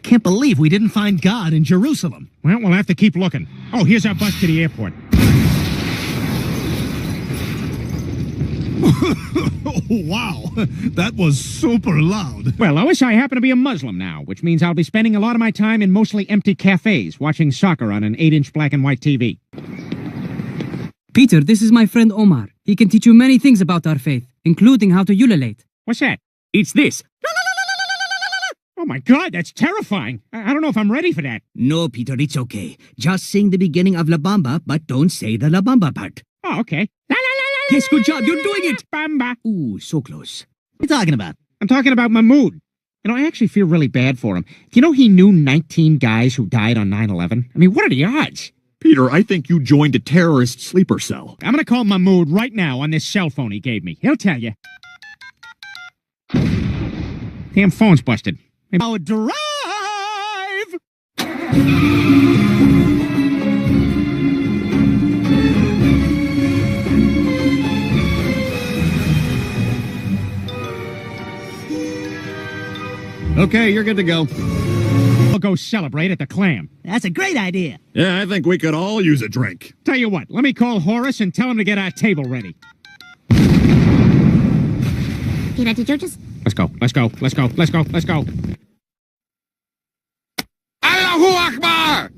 Can't believe we didn't find God in Jerusalem. Well, we'll have to keep looking. Oh, here's our bus to the airport. Wow, that was super loud. Well, Lois, I happen to be a Muslim now, which means I'll be spending a lot of my time in mostly empty cafes watching soccer on an 8-inch black and white TV. Peter, this is my friend Omar. He can teach you many things about our faith, including how to ululate. What's that? It's this. Oh my God, that's terrifying. I don't know if I'm ready for that. No, Peter, it's okay. Just sing the beginning of La Bamba, but don't say the La Bamba part. Oh, okay. Yes, good job. You're doing it. Bamba. Ooh, so close. What are you talking about? I'm talking about Mahmoud. You know, I actually feel really bad for him. Do you know he knew 19 guys who died on 9/11? I mean, what are the odds? Peter, I think you joined a terrorist sleeper cell. I'm gonna call Mahmoud right now on this cell phone he gave me. He'll tell you. Damn phone's busted. Our drive! Okay, you're good to go. We'll go celebrate at the Clam. That's a great idea. Yeah, I think we could all use a drink. Tell you what, let me call Horace and tell him to get our table ready. Peter, did you just... Let's go, let's go, let's go, let's go, let's go. Allahu Akbar!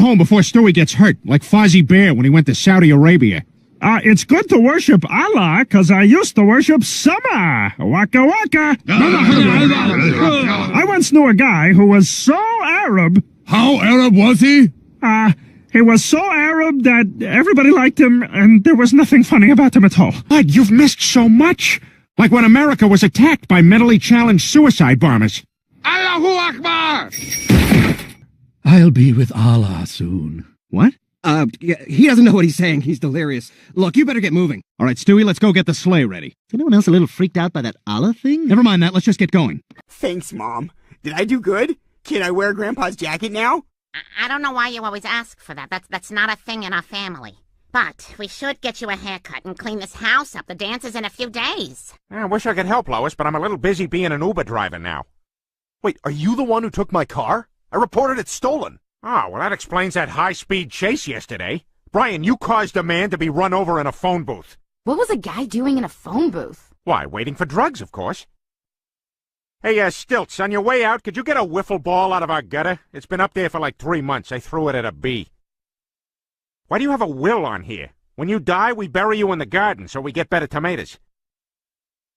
Home before Stewie gets hurt, like Fozzie Bear when he went to Saudi Arabia. It's good to worship Allah, 'cause I used to worship Sama. Waka waka. I once knew a guy who was so Arab. How Arab was he? He was so Arab that everybody liked him, and there was nothing funny about him at all. Bud, you've missed so much. Like when America was attacked by mentally challenged suicide bombers. Allahu Akbar! I'll be with Allah soon. What? He doesn't know what he's saying. He's delirious. Look, you better get moving. All right, Stewie, let's go get the sleigh ready. Is anyone else a little freaked out by that Allah thing? Never mind that, let's just get going. Thanks, Mom. Did I do good? Can I wear Grandpa's jacket now? I don't know why you always ask for that. That's not a thing in our family. But we should get you a haircut and clean this house up. The dance is in a few days. I wish I could help, Lois, but I'm a little busy being an Uber driver now. Wait, are you the one who took my car? I reported it stolen. Oh, well, that explains that high-speed chase yesterday. Brian, you caused a man to be run over in a phone booth. What was a guy doing in a phone booth? Why, waiting for drugs, of course. Hey, Stilts, on your way out, could you get a wiffle ball out of our gutter? It's been up there for like 3 months. I threw it at a bee. Why do you have a will on here? When you die, we bury you in the garden so we get better tomatoes.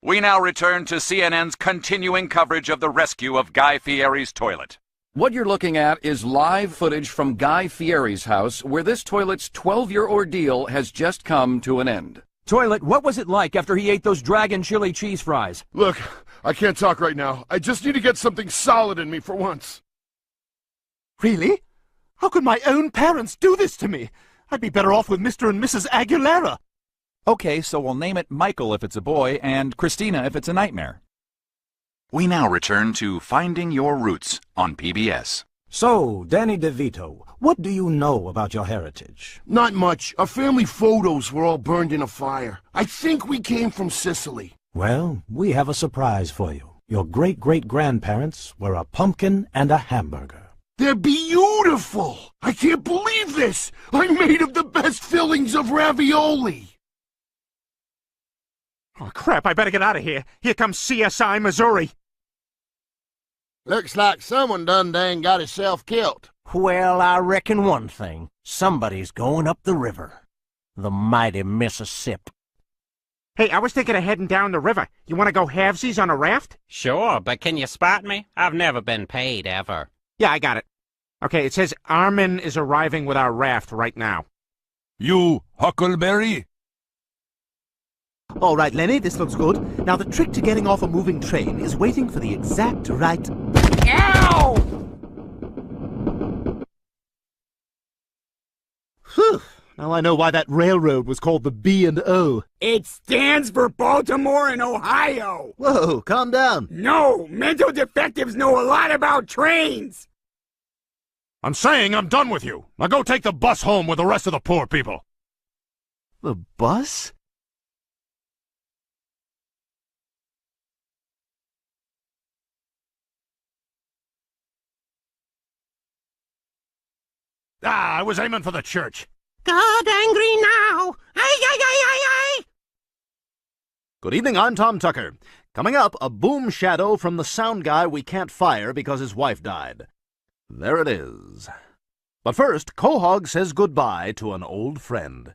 We now return to CNN's continuing coverage of the rescue of Guy Fieri's toilet. What you're looking at is live footage from Guy Fieri's house, where this toilet's 12-year ordeal has just come to an end. Toilet, what was it like after he ate those dragon chili cheese fries? Look, I can't talk right now. I just need to get something solid in me for once. Really? How could my own parents do this to me? I'd be better off with Mr. and Mrs. Aguilera. Okay, so we'll name it Michael if it's a boy, and Christina if it's a nightmare. We now return to Finding Your Roots on PBS. So, Danny DeVito, what do you know about your heritage? Not much. Our family photos were all burned in a fire. I think we came from Sicily. Well, we have a surprise for you. Your great-great-grandparents were a pumpkin and a hamburger. They're beautiful! I can't believe this! I'm made of the best fillings of ravioli! Oh, crap, I better get out of here. Here comes CSI Missouri. Looks like someone done got himself killed. Well, I reckon one thing. Somebody's going up the river. The mighty Mississippi. Hey, I was thinking of heading down the river. You want to go halvesies on a raft? Sure, but can you spot me? I've never been paid, ever. Yeah, I got it. Okay, it says Armin is arriving with our raft right now. You, Huckleberry? All right, Lenny, this looks good. Now, the trick to getting off a moving train is waiting for the exact right... Ow! Whew. Now I know why that railroad was called the B&O. It stands for Baltimore and Ohio. Whoa, calm down. No, mental defectives know a lot about trains. I'm saying I'm done with you. Now go take the bus home with the rest of the poor people. The bus? Ah, I was aiming for the church. God angry now! Ay, ay, ay, ay, ay! Good evening, I'm Tom Tucker. Coming up, a boom shadow from the sound guy we can't fire because his wife died. There it is. But first, Quahog says goodbye to an old friend.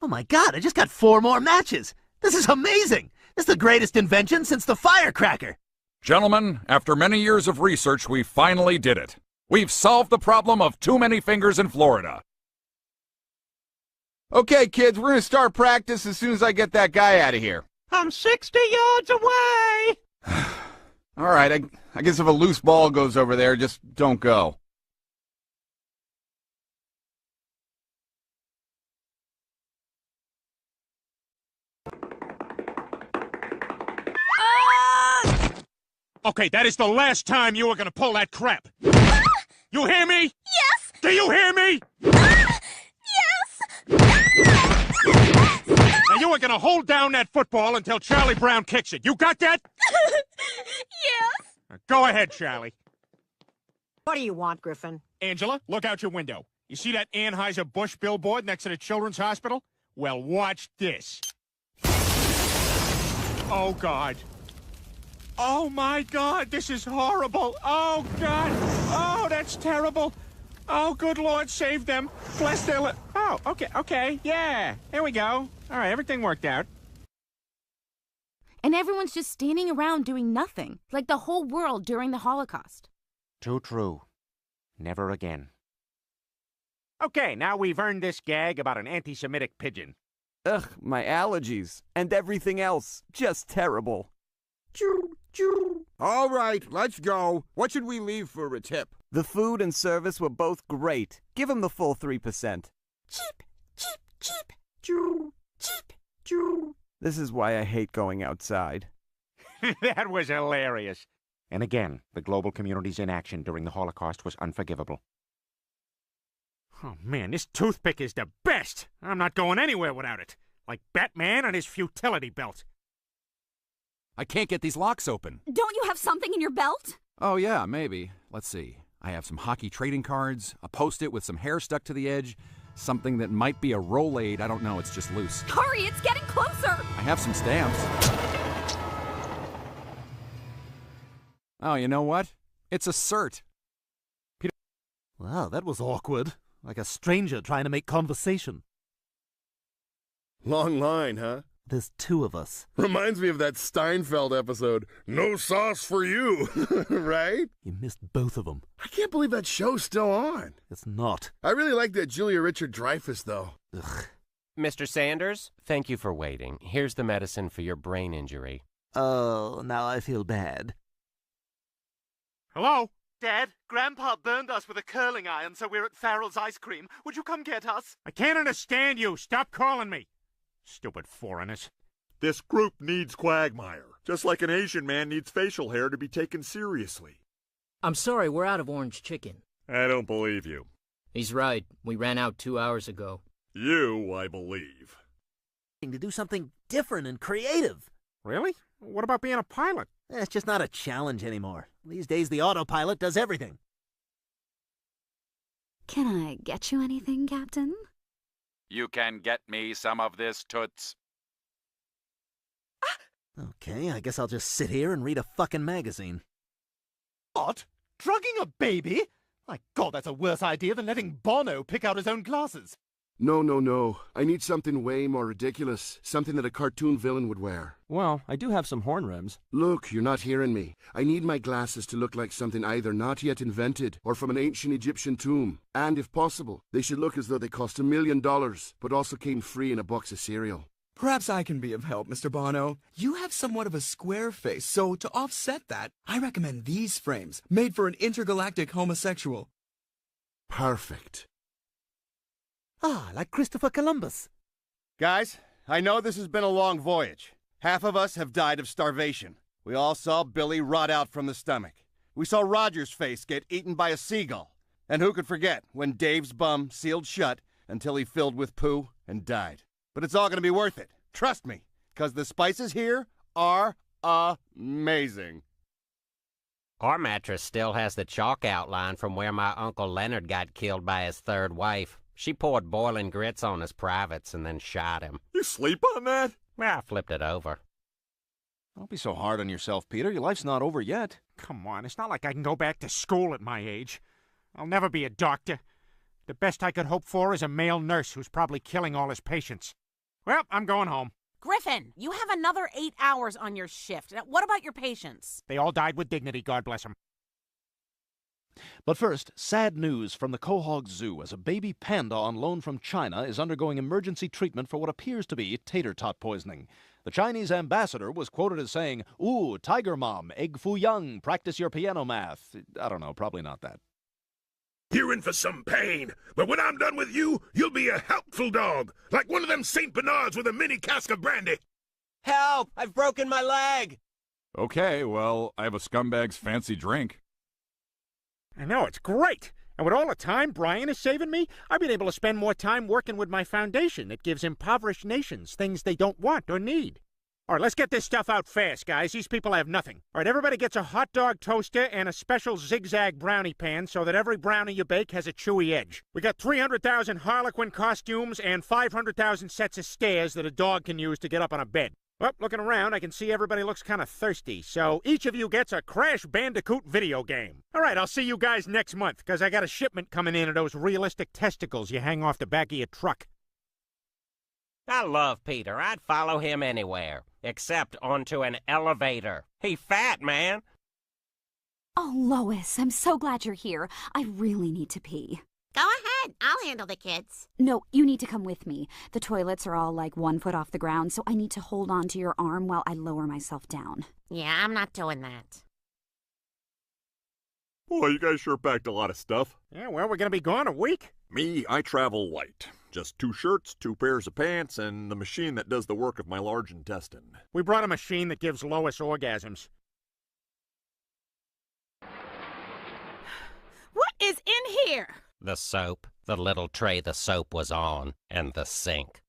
Oh my God, I just got 4 more matches. This is amazing. This is the greatest invention since the firecracker. Gentlemen, after many years of research, we finally did it. We've solved the problem of too many fingers in Florida. Okay, kids, we're gonna start practice as soon as I get that guy out of here. I'm 60 yards away! All right, I guess if a loose ball goes over there, just don't go. Okay, that is the last time you are gonna pull that crap. You hear me? Yes! Do you hear me? Yes! Now you are gonna hold down that football until Charlie Brown kicks it. You got that? Yes! Now go ahead, Charlie. What do you want, Griffin? Angela, look out your window. You see that Anheuser-Busch billboard next to the Children's Hospital? Well, watch this. Oh, God. Oh, my God, this is horrible. Oh, God. Oh, that's terrible. Oh, good Lord, save them. Bless their Oh, okay, yeah. There we go. All right, everything worked out. And everyone's just standing around doing nothing, like the whole world during the Holocaust. Too true. Never again. Okay, now we've earned this gag about an anti-Semitic pigeon. Ugh, my allergies. And everything else. Just terrible. All right, let's go. What should we leave for a tip? The food and service were both great. Give him the full 3%. Cheap, cheap, cheap. Cheap. This is why I hate going outside. That was hilarious. And again, the global community's inaction during the Holocaust was unforgivable. Oh, man, this toothpick is the best. I'm not going anywhere without it. Like Batman and his futility belt. I can't get these locks open. Don't you have something in your belt? Oh, yeah, maybe. Let's see. I have some hockey trading cards, a Post-it with some hair stuck to the edge, something that might be a Rolade. I don't know, it's just loose. Hurry, it's getting closer! I have some stamps. Oh, you know what? It's a cert. Wow, that was awkward. Like a stranger trying to make conversation. Long line, huh? There's 2 of us. Reminds me of that Steinfeld episode, No Sauce for You, right? You missed both of them. I can't believe that show's still on. It's not. I really like that Julia Richard-Dreyfuss, though. Ugh. Mr. Sanders, thank you for waiting. Here's the medicine for your brain injury. Oh, now I feel bad. Hello? Dad, Grandpa burned us with a curling iron, so we're at Farrell's Ice Cream. Would you come get us? I can't understand you. Stop calling me. Stupid foreigners. This group needs Quagmire, just like an Asian man needs facial hair to be taken seriously. I'm sorry, we're out of orange chicken. I don't believe you. He's right. We ran out 2 hours ago. You, I believe. To do something different and creative. Really? What about being a pilot? It's just not a challenge anymore. These days, the autopilot does everything. Can I get you anything, Captain? You can get me some of this, Toots. Okay, I guess I'll just sit here and read a fucking magazine. What? Drugging a baby? My God, that's a worse idea than letting Bono pick out his own glasses. No. I need something way more ridiculous. Something that a cartoon villain would wear. Well, I do have some horn rims. Look, you're not hearing me. I need my glasses to look like something either not yet invented or from an ancient Egyptian tomb. And if possible, they should look as though they cost $1 million, but also came free in a box of cereal. Perhaps I can be of help, Mr. Bono. You have somewhat of a square face, so to offset that, I recommend these frames, made for an intergalactic homosexual. Perfect. Ah, like Christopher Columbus. Guys, I know this has been a long voyage. Half of us have died of starvation. We all saw Billy rot out from the stomach. We saw Roger's face get eaten by a seagull. And who could forget when Dave's bum sealed shut until he filled with poo and died. But it's all going to be worth it. Trust me, because the spices here are amazing. Our mattress still has the chalk outline from where my Uncle Leonard got killed by his third wife. She poured boiling grits on his privates and then shot him. You sleep on that? Well, I flipped it over. Don't be so hard on yourself, Peter. Your life's not over yet. Come on, it's not like I can go back to school at my age. I'll never be a doctor. The best I could hope for is a male nurse who's probably killing all his patients. Well, I'm going home. Griffin, you have another 8 hours on your shift. Now, what about your patients? They all died with dignity, God bless them. But first, sad news from the Quahog Zoo as a baby panda on loan from China is undergoing emergency treatment for what appears to be tater tot poisoning. The Chinese ambassador was quoted as saying, "Ooh, tiger mom, egg foo young, practice your piano math." I don't know, probably not that. You're in for some pain, but when I'm done with you, you'll be a helpful dog, like one of them St. Bernards with a mini cask of brandy. Help! I've broken my leg! Okay, well, I have a scumbag's fancy drink. I know, it's great. And with all the time Brian is saving me, I've been able to spend more time working with my foundation that gives impoverished nations things they don't want or need. All right, let's get this stuff out fast, guys. These people have nothing. All right, everybody gets a hot dog toaster and a special zigzag brownie pan so that every brownie you bake has a chewy edge. We got 300,000 Harlequin costumes and 500,000 sets of stairs that a dog can use to get up on a bed. Well, looking around, I can see everybody looks kind of thirsty, so each of you gets a Crash Bandicoot video game. All right, I'll see you guys next month, because I got a shipment coming in of those realistic testicles you hang off the back of your truck. I love Peter. I'd follow him anywhere, except onto an elevator. He fat, man. Oh, Lois, I'm so glad you're here. I really need to pee. Go ahead. I'll handle the kids. No, you need to come with me. The toilets are all like 1 foot off the ground, so I need to hold on to your arm while I lower myself down. Yeah, I'm not doing that. Boy, you guys sure packed a lot of stuff. Yeah, well, we're going to be gone a week. Me, I travel light. Just 2 shirts, 2 pairs of pants, and the machine that does the work of my large intestine. We brought a machine that gives Lois orgasms. What is in here? The soap, the little tray the soap was on, and the sink.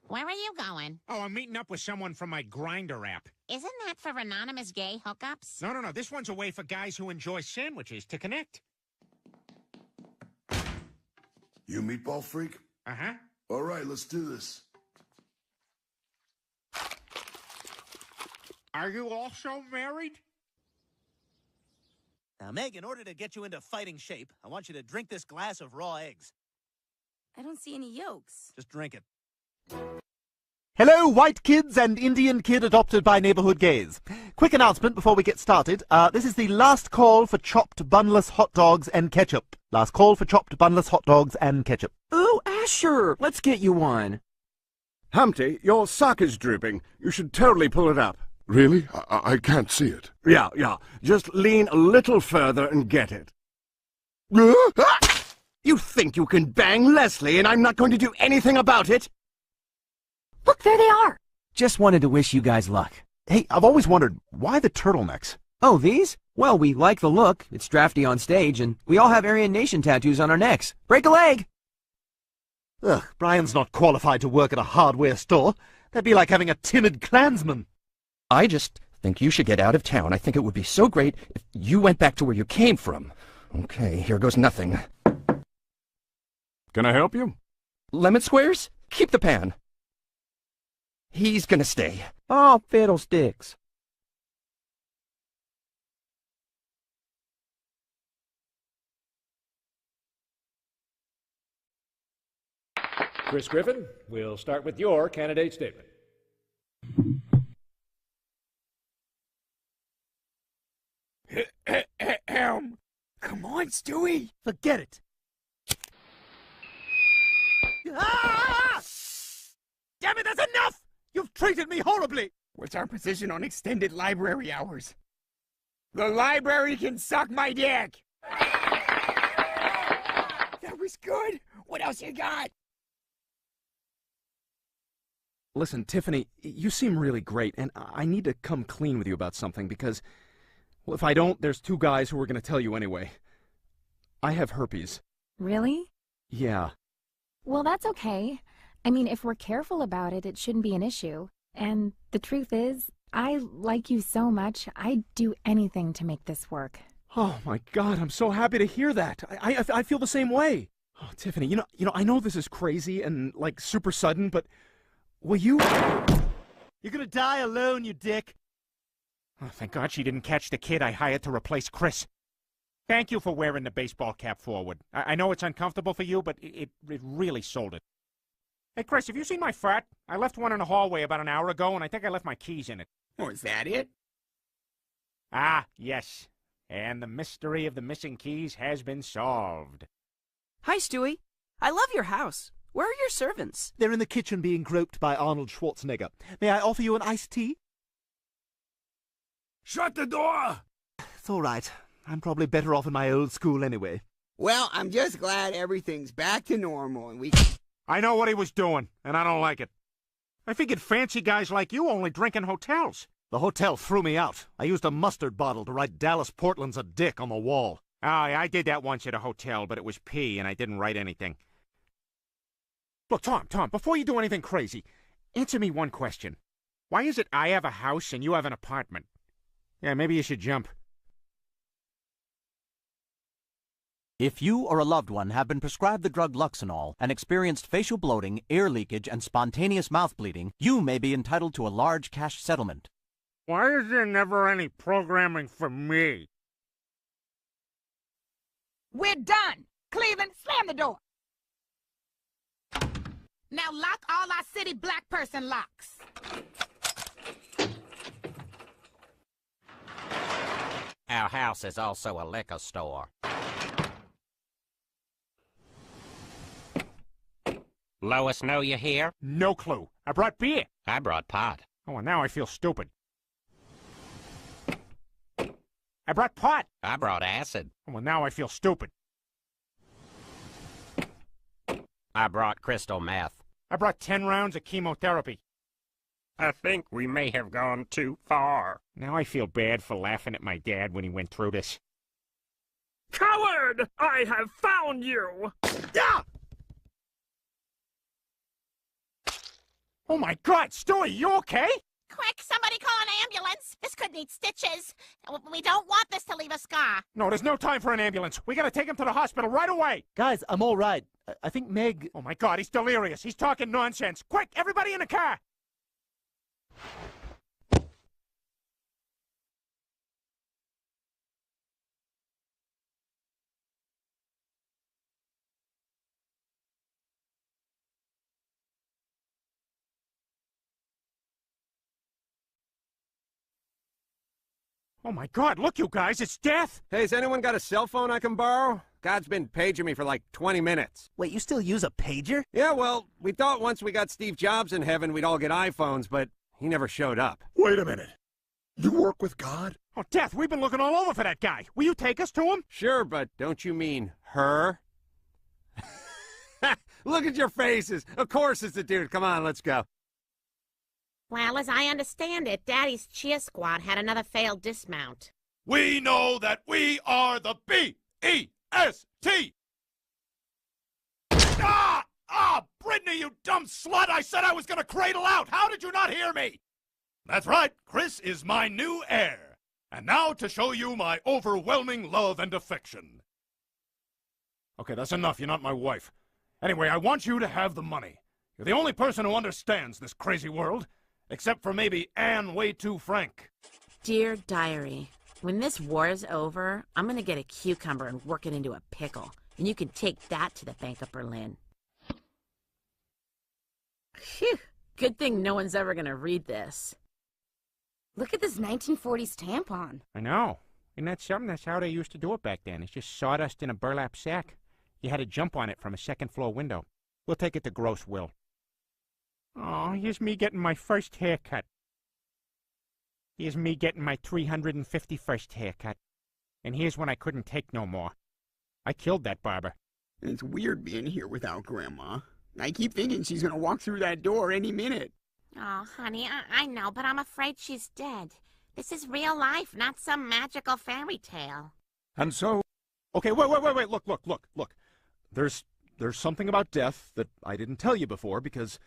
Where are you going? Oh, I'm meeting up with someone from my Grindr app. Isn't that for anonymous gay hookups? No. This one's a way for guys who enjoy sandwiches to connect. You meatball freak? Uh-huh. All right, let's do this. Are you also married? Now, Meg, in order to get you into fighting shape, I want you to drink this glass of raw eggs. I don't see any yolks. Just drink it. Hello, white kids and Indian kid adopted by neighborhood gays. Quick announcement before we get started. This is the last call for chopped bunless hot dogs and ketchup. Last call for chopped bunless hot dogs and ketchup. Oh, Asher, let's get you one. Humpty, your sock is drooping. You should totally pull it up. Really? I can't see it. Yeah. Just lean a little further and get it. You think you can bang Leslie and I'm not going to do anything about it? Look, there they are. Just wanted to wish you guys luck. Hey, I've always wondered, why the turtlenecks? Oh, these? Well, we like the look. It's drafty on stage, and we all have Aryan Nation tattoos on our necks. Break a leg! Ugh, Brian's not qualified to work at a hardware store. That'd be like having a timid Klansman. I just think you should get out of town. I think it would be so great if you went back to where you came from. Okay, here goes nothing. Can I help you? Lemon squares? Keep the pan. He's gonna stay. Oh, fiddlesticks. Chris Griffin, we'll start with your candidate statement. Come on, Stewie. Forget it. Ah! Damn it, that's enough! You've treated me horribly! What's our position on extended library hours? The library can suck my dick! That was good! What else you got? Listen, Tiffany, you seem really great, and I need to come clean with you about something because, well, if I don't, there's 2 guys who are going to tell you anyway. I have herpes. Really? Yeah. Well, that's okay. I mean, if we're careful about it, it shouldn't be an issue. And the truth is, I like you so much, I'd do anything to make this work. Oh my God, I'm so happy to hear that. I feel the same way. Oh, Tiffany, you know, I know this is crazy and like super sudden, but will you? You're gonna die alone, you dick. Oh, thank God she didn't catch the kid I hired to replace Chris. Thank you for wearing the baseball cap forward. I know it's uncomfortable for you, but it really sold it. Hey, Chris, have you seen my frat? I left one in the hallway about an hour ago, and I think I left my keys in it. Oh, is that it? Ah, yes. And the mystery of the missing keys has been solved. Hi, Stewie. I love your house. Where are your servants? They're in the kitchen being groped by Arnold Schwarzenegger. May I offer you an iced tea? Shut the door! It's all right. I'm probably better off in my old school anyway. Well, I'm just glad everything's back to normal and we... I know what he was doing, and I don't like it. I figured fancy guys like you only drink in hotels. The hotel threw me out. I used a mustard bottle to write Dallas Portland's a dick on the wall. Oh, I did that once at a hotel, but it was pee, and I didn't write anything. Look, Tom, before you do anything crazy, answer me one question. Why is it I have a house and you have an apartment? Yeah, maybe you should jump. If you or a loved one have been prescribed the drug Luxenol and experienced facial bloating, ear leakage, and spontaneous mouth bleeding, you may be entitled to a large cash settlement. Why is there never any programming for me? We're done! Cleveland, slam the door! Now lock all our city black person locks. Our house is also a liquor store. Lois know you're here? No clue. I brought beer. I brought pot. Oh, and now I feel stupid. I brought pot. I brought acid. Oh, well, now I feel stupid. I brought crystal meth. I brought 10 rounds of chemotherapy. I think we may have gone too far. Now I feel bad for laughing at my dad when he went through this. Coward! I have found you! Ah! Oh my God, Stewie, you okay? Quick, somebody call an ambulance. This could need stitches. We don't want this to leave a scar. No, there's no time for an ambulance. We gotta take him to the hospital right away. Guys, I'm all right. I think Meg... Oh my God, he's delirious. He's talking nonsense. Quick, everybody in the car! Oh my God, look you guys, it's Death! Hey, has anyone got a cell phone I can borrow? God's been paging me for like 20 minutes. Wait, you still use a pager? Yeah, well, we thought once we got Steve Jobs in heaven we'd all get iPhones, but he never showed up. Wait a minute. You work with God? Oh, Death, we've been looking all over for that guy. Will you take us to him? Sure, but don't you mean her? Look at your faces. Of course it's the dude. Come on, let's go. Well, as I understand it, Daddy's cheer squad had another failed dismount. We know that we are the B-E-S-T! Ah, Brittany, you dumb slut! I said I was gonna cradle out! How did you not hear me? That's right, Chris is my new heir. And now to show you my overwhelming love and affection. Okay, that's enough. You're not my wife. Anyway, I want you to have the money. You're the only person who understands this crazy world. Except for maybe Anne Way Too Frank. Dear Diary, when this war is over, I'm gonna get a cucumber and work it into a pickle. And you can take that to the Bank of Berlin. Phew. Good thing no one's ever gonna read this. Look at this 1940s tampon. I know. Isn't that something? That's how they used to do it back then. It's just sawdust in a burlap sack. You had to jump on it from a second-floor window. We'll take it to Gross Will. Oh, here's me getting my first haircut. Here's me getting my 351st haircut. And here's when I couldn't take no more. I killed that barber. It's weird being here without Grandma. I keep thinking she's gonna walk through that door any minute. Oh, honey, I know, but I'm afraid she's dead. This is real life, not some magical fairy tale. And so... Okay, wait, look. There's there's something about death that I didn't tell you before because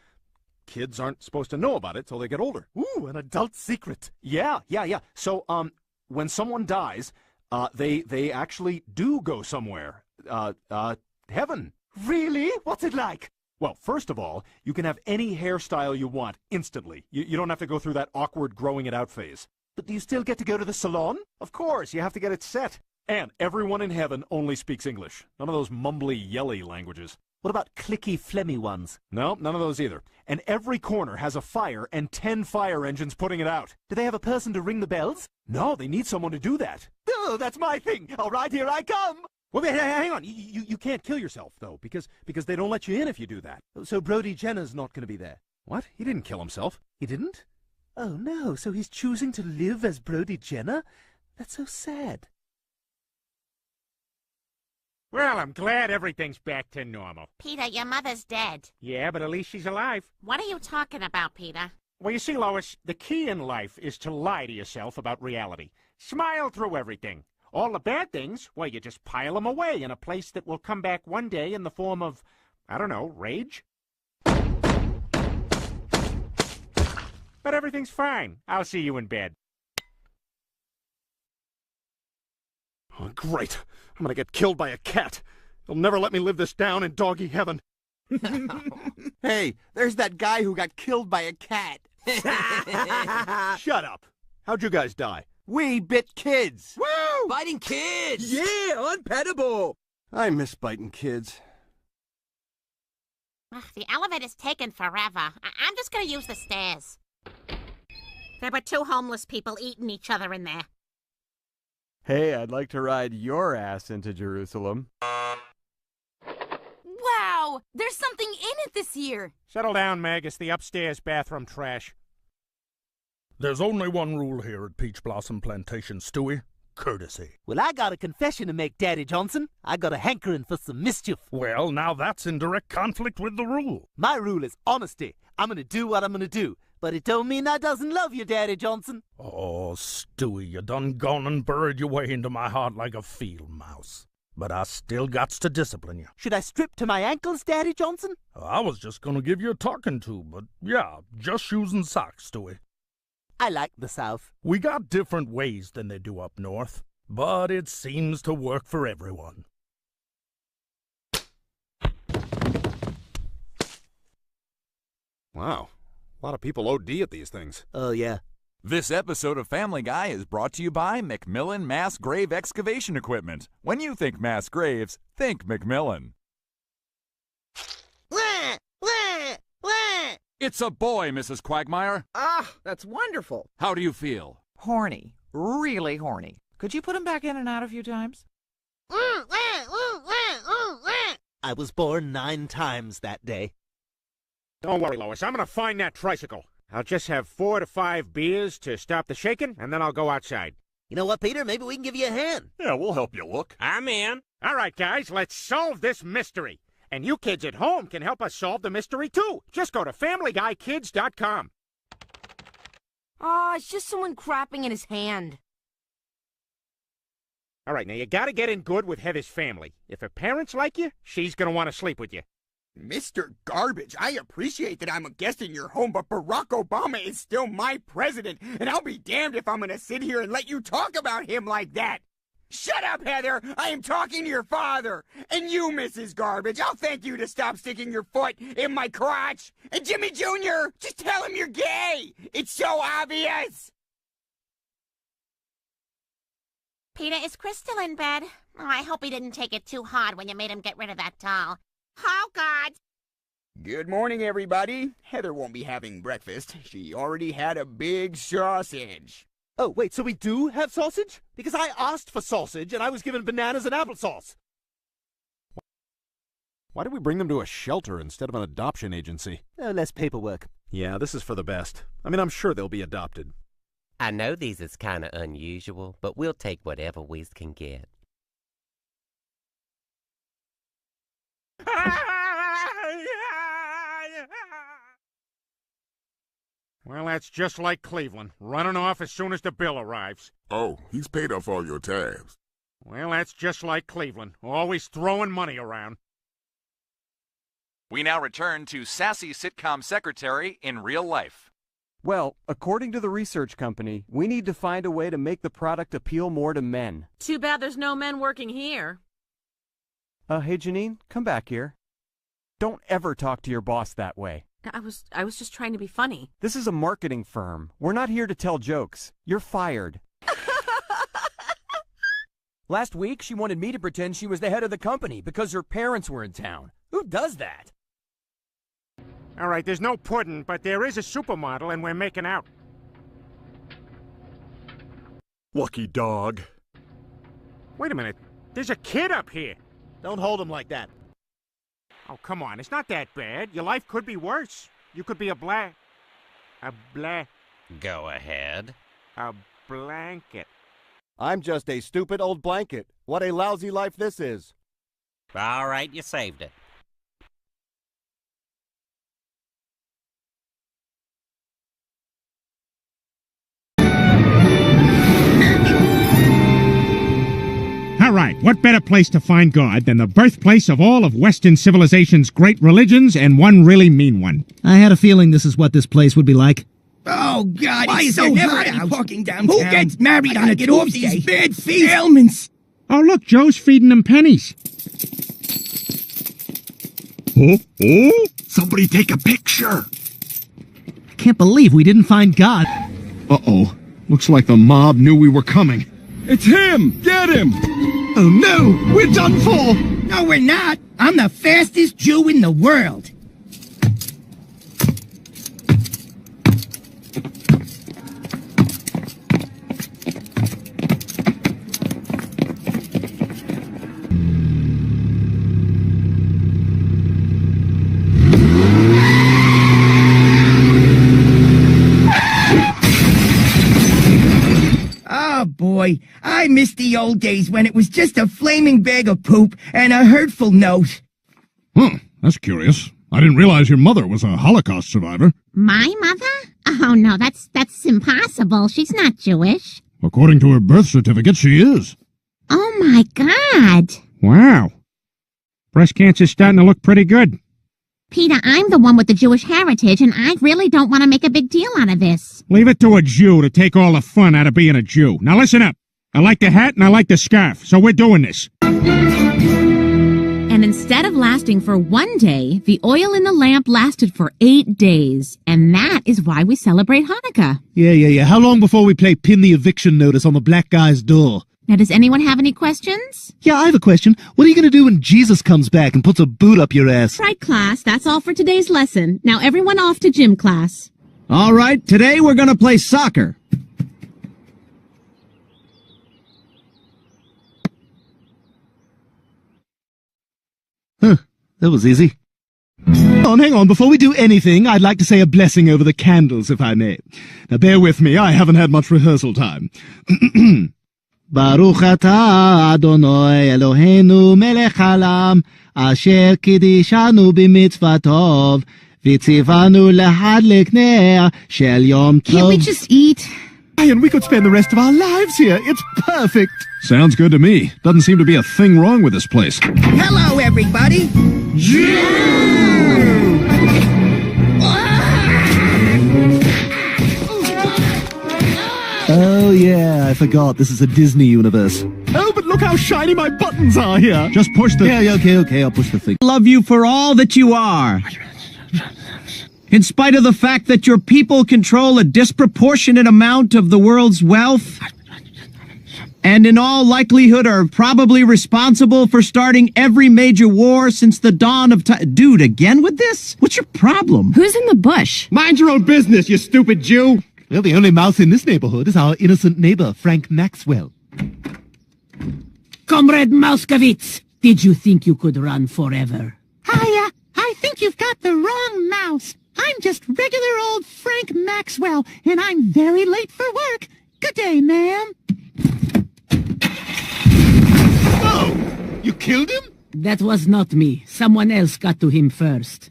kids aren't supposed to know about it till they get older. Ooh, an adult secret. Yeah. So, when someone dies, they actually do go somewhere. Heaven. Really? What's it like? Well, first of all, you can have any hairstyle you want instantly. You don't have to go through that awkward growing it out phase. But do you still get to go to the salon? Of course, you have to get it set. And everyone in heaven only speaks English. None of those mumbly, yelly languages. What about clicky, phlegmy ones? No, none of those either. And every corner has a fire and 10 fire engines putting it out. Do they have a person to ring the bells? No, they need someone to do that. Oh, that's my thing. All right, here I come. Well, hang on. You can't kill yourself, though, because they don't let you in if you do that. So Brody Jenner's not going to be there? What? He didn't kill himself. He didn't? Oh, no, so he's choosing to live as Brody Jenner? That's so sad. Well, I'm glad everything's back to normal. Peter, your mother's dead. Yeah, but at least she's alive. What are you talking about, Peter? Well, you see, Lois, the key in life is to lie to yourself about reality. Smile through everything. All the bad things, well, you just pile them away in a place that will come back one day in the form of, I don't know, rage? But everything's fine. I'll see you in bed. Oh, great. I'm gonna get killed by a cat. They'll never let me live this down in doggy heaven. Hey, there's that guy who got killed by a cat. Shut up. How'd you guys die? We bit kids. Woo! Biting kids! Yeah, unpettable. I miss biting kids. Ugh, the elevator's taking forever. I'm just gonna use the stairs. There were 2 homeless people eating each other in there. Hey, I'd like to ride your ass into Jerusalem. Wow! There's something in it this year! Settle down, Meg. It's the upstairs bathroom trash. There's only one rule here at Peach Blossom Plantation, Stewie. Courtesy. Well, I got a confession to make, Daddy Johnson. I got a hankering for some mischief. Well, now that's in direct conflict with the rule. My rule is honesty. I'm gonna do what I'm gonna do. But it don't mean I doesn't love you, Daddy Johnson. Oh, Stewie, you done gone and buried your way into my heart like a field mouse. But I still gots to discipline you. Should I strip to my ankles, Daddy Johnson? I was just gonna give you a talking to, but yeah, just shoes and socks, Stewie. I like the South. We got different ways than they do up north, but it seems to work for everyone. Wow. A lot of people OD at these things. Oh, yeah. This episode of Family Guy is brought to you by McMillan Mass Grave Excavation Equipment. When you think mass graves, think McMillan. It's a boy, Mrs. Quagmire. Ah, that's wonderful. How do you feel? Horny. Really horny. Could you put him back in and out a few times? I was born 9 times that day. Don't worry, Lois. I'm gonna find that tricycle. I'll just have 4 to 5 beers to stop the shaking, and then I'll go outside. You know what, Peter? Maybe we can give you a hand. Yeah, we'll help you look. I'm in. All right, guys, let's solve this mystery. And you kids at home can help us solve the mystery, too. Just go to FamilyGuyKids.com. Aw, it's just someone crapping in his hand. All right, now you gotta get in good with Heather's family. If her parents like you, she's gonna want to sleep with you. Mr. Garbage, I appreciate that I'm a guest in your home, but Barack Obama is still my president, and I'll be damned if I'm gonna sit here and let you talk about him like that. Shut up, Heather! I am talking to your father! And you, Mrs. Garbage, I'll thank you to stop sticking your foot in my crotch! And Jimmy Jr., just tell him you're gay! It's so obvious! Peter, is Chris still in bed? Oh, I hope he didn't take it too hard when you made him get rid of that doll. Oh, God! Good morning, everybody. Heather won't be having breakfast. She already had a big sausage. Oh, wait, so we do have sausage? Because I asked for sausage, and I was given bananas and applesauce. Why did we bring them to a shelter instead of an adoption agency? Oh, less paperwork. Yeah, this is for the best. I mean, I'm sure they'll be adopted. I know these is kind of unusual, but we'll take whatever we can get. Well, that's just like Cleveland, running off as soon as the bill arrives. Oh, he's paid off all your tabs. Well, that's just like Cleveland, always throwing money around. We now return to sassy sitcom secretary in real life. Well, according to the research company, we need to find a way to make the product appeal more to men. Too bad there's no men working here. Hey Janine, come back here. Don't ever talk to your boss that way. I was just trying to be funny. This is a marketing firm. We're not here to tell jokes. You're fired. Last week, she wanted me to pretend she was the head of the company because her parents were in town. Who does that? All right, there's no pudding, but there is a supermodel, and we're making out. Lucky dog. Wait a minute. There's a kid up here. Don't hold him like that. Oh, come on. It's not that bad. Your life could be worse. You could be a Go ahead. blanket. I'm just a stupid old blanket. What a lousy life this is. All right, you saved it. All right, what better place to find God than the birthplace of all of Western civilization's great religions and one really mean one? I had a feeling this is what this place would be like. Oh, God, Why it's is so there never hot any out. parking downtown? Who gets married on a Get off Tuesday? these bad feet ailments. Oh, look, Joe's feeding them pennies. Oh, somebody take a picture. I can't believe we didn't find God. Uh-oh. Looks like the mob knew we were coming. It's him! Get him! Oh no, we're done for! No, we're not. I'm the fastest Jew in the world. Oh, boy. I miss the old days when it was just a flaming bag of poop and a hurtful note. That's curious. I didn't realize your mother was a Holocaust survivor. My mother? Oh, no, that's impossible. She's not Jewish. According to her birth certificate, she is. Oh, my God. Wow. Breast cancer's starting to look pretty good. Peter, I'm the one with the Jewish heritage, and I really don't want to make a big deal out of this. Leave it to a Jew to take all the fun out of being a Jew. Now listen up. I like the hat and I like the scarf, so we're doing this. And instead of lasting for 1 day, the oil in the lamp lasted for 8 days. And that is why we celebrate Hanukkah. Yeah. How long before we play pin the eviction notice on the black guy's door? Now, does anyone have any questions? Yeah, I have a question. What are you going to do when Jesus comes back and puts a boot up your ass? Right, class. That's all for today's lesson. Now, everyone off to gym class. All right, today we're going to play soccer. Huh, that was easy. Hang on. Before we do anything, I'd like to say a blessing over the candles, if I may. Now, bear with me. I haven't had much rehearsal time. Baruch atah Adonai Eloheinu melech haolam asher kidishanu b'mitzvatov v'tzivanu lahadlik ner shel yom tov. Can't we just eat? And we could spend the rest of our lives here. It's perfect. Sounds good to me. Doesn't seem to be a thing wrong with this place. Hello, everybody. Oh, yeah, I forgot. This is a Disney universe. Oh, but look how shiny my buttons are here. Just push the... Yeah, okay, I'll push the thing. Love you for all that you are. In spite of the fact that your people control a disproportionate amount of the world's wealth, and in all likelihood are probably responsible for starting every major war since the dawn of time. Dude, again with this? What's your problem? Who's in the bush? Mind your own business, you stupid Jew! Well, the only mouse in this neighborhood is our innocent neighbor, Frank Maxwell. Comrade Mouskowitz, did you think you could run forever? I think you've got the wrong mouse. I'm just regular old Frank Maxwell, and I'm very late for work. Good day, ma'am. Oh, you killed him? That was not me. Someone else got to him first.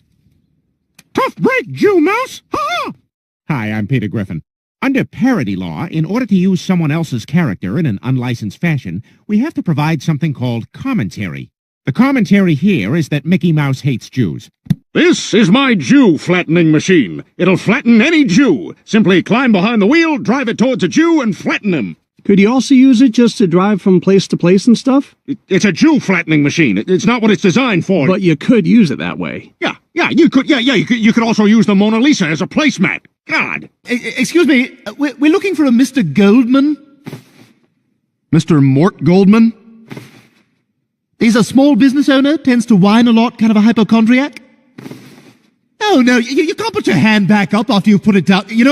Tough break, Jew Mouse! Ha! Hi, I'm Peter Griffin. Under parody law, in order to use someone else's character in an unlicensed fashion, we have to provide something called commentary. The commentary here is that Mickey Mouse hates Jews. This is my Jew flattening machine. It'll flatten any Jew. Simply climb behind the wheel, drive it towards a Jew, and flatten him. Could you also use it just to drive from place to place and stuff? It's a Jew flattening machine. It's not what it's designed for. But you could use it that way. You could also use the Mona Lisa as a placemat. God. Excuse me, we're looking for a Mr. Goldman. Mr. Mort Goldman? He's a small business owner, tends to whine a lot, kind of a hypochondriac. Oh, no, you can't put your hand back up after you've put it down. You know,